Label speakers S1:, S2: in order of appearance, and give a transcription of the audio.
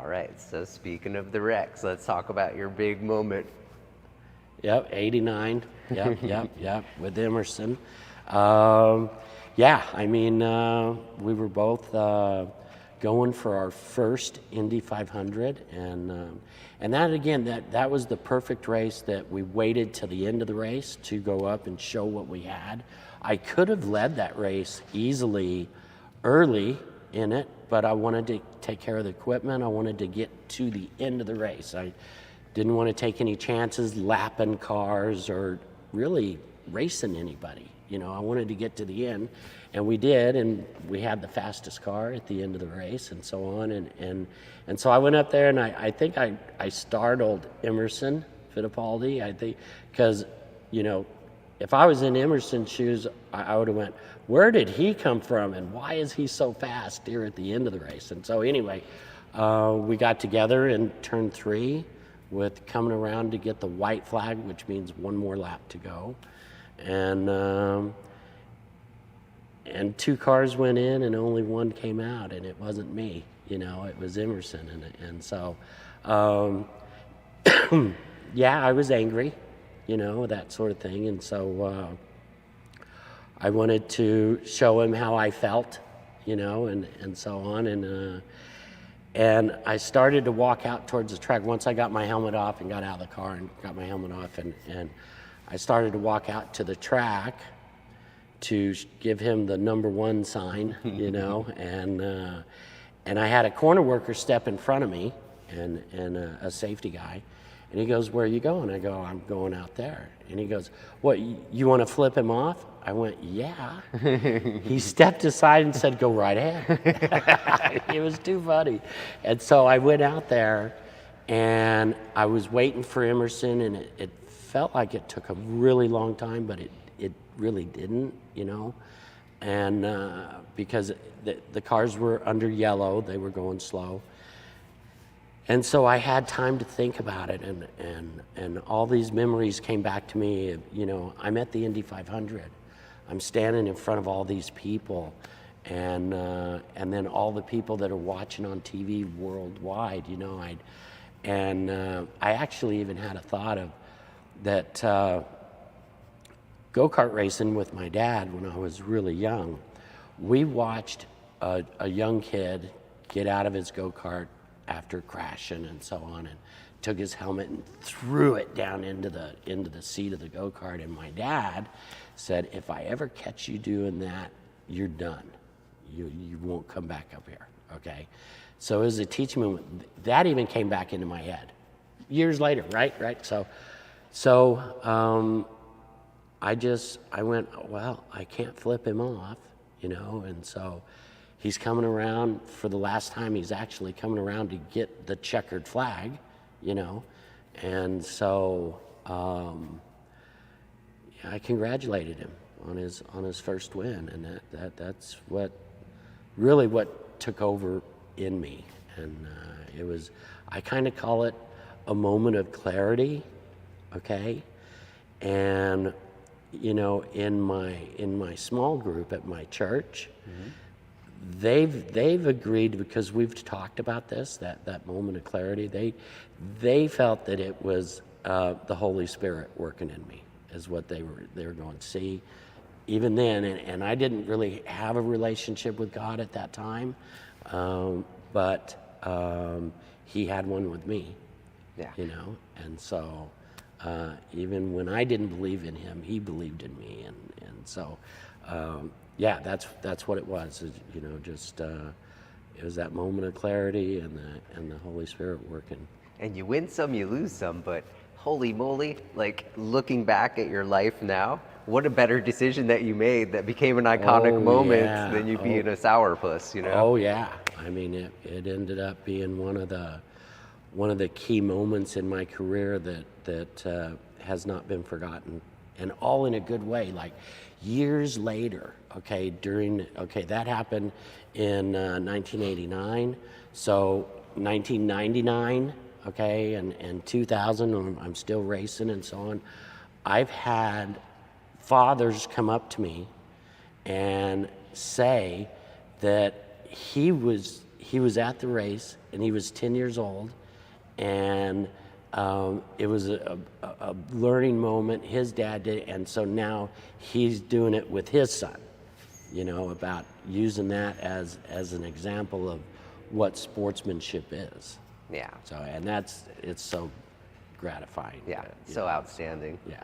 S1: right, so speaking of the wrecks, let's talk about your big moment.
S2: Yep, 89. Yep, with Emerson. Yeah, I mean, we were both going for our first Indy 500, and that again, that was the perfect race that we waited till the end of the race to go up and show what we had. I could have led that race easily early in it, but I wanted to take care of the equipment. I wanted to get to the end of the race. I didn't want to take any chances lapping cars or really racing anybody. You know, I wanted to get to the end, and we did, and we had the fastest car at the end of the race and so on. And so I went up there, and I think I startled Emerson Fittipaldi, I think, because, you know, if I was in Emerson's shoes, I would have went, where did he come from, and why is he so fast here at the end of the race? And so anyway, we got together in turn 3 with coming around to get the white flag, which means one more lap to go. And 2 cars went in and only one came out, and it wasn't me, you know, it was Emerson. And so, yeah, I was angry, you know, that sort of thing. And so I wanted to show him how I felt, you know, and so on. And I started to walk out towards the track once I got my helmet off and got out of the car and got my helmet off. And I started to walk out to the track to give him the number 1 sign, you know, and I had a corner worker step in front of me and a safety guy. And he goes, where are you going? I go, I'm going out there. And he goes, what, you want to flip him off? I went, yeah. He stepped aside and said, go right ahead. It was too funny. And so I went out there, and I was waiting for Emerson, and it felt like it took a really long time, but it really didn't, you know. And because the cars were under yellow, they were going slow. And so I had time to think about it, and all these memories came back to me. You know, I'm at the Indy 500. I'm standing in front of all these people, and then all the people that are watching on TV worldwide. You know, I actually even had a thought of that go-kart racing with my dad when I was really young. We watched a young kid get out of his go-kart after crashing and so on, and took his helmet and threw it down into the seat of the go-kart. And my dad said, if I ever catch you doing that, you're done. You won't come back up here, okay? So it was a teaching moment. That even came back into my head years later, right? So I went, well, I can't flip him off, you know, and so he's coming around for the last time. He's actually coming around to get the checkered flag, you know. And so I congratulated him on his first win, and that's what took over in me. And I kind of call it a moment of clarity, okay? And you know, in my small group at my church, mm-hmm. They've agreed, because we've talked about this, that moment of clarity. They felt that it was the Holy Spirit working in me, is what they were going to see. Even then, and I didn't really have a relationship with God at that time, but He had one with me. Yeah. You know, and so even when I didn't believe in Him, He believed in me, and so. Yeah, that's what it was. You know, just it was that moment of clarity and the Holy Spirit working.
S1: And you win some, you lose some, but holy moly! Like, looking back at your life now, what a better decision that you made that became an iconic moment than you being a sourpuss. You know?
S2: Oh yeah, I mean it ended up being one of the key moments in my career that has not been forgotten, and all in a good way. Like, years later, that happened in 1989. So 1999, and 2000, I'm still racing and so on. I've had fathers come up to me and say that he was at the race, and he was 10 years old, and it was a learning moment. His dad did it, and so now he's doing it with his son, you know, about using that as an example of what sportsmanship is.
S1: Yeah.
S2: So, and it's so gratifying.
S1: Yeah.
S2: You
S1: So
S2: know.
S1: outstanding.
S2: Yeah.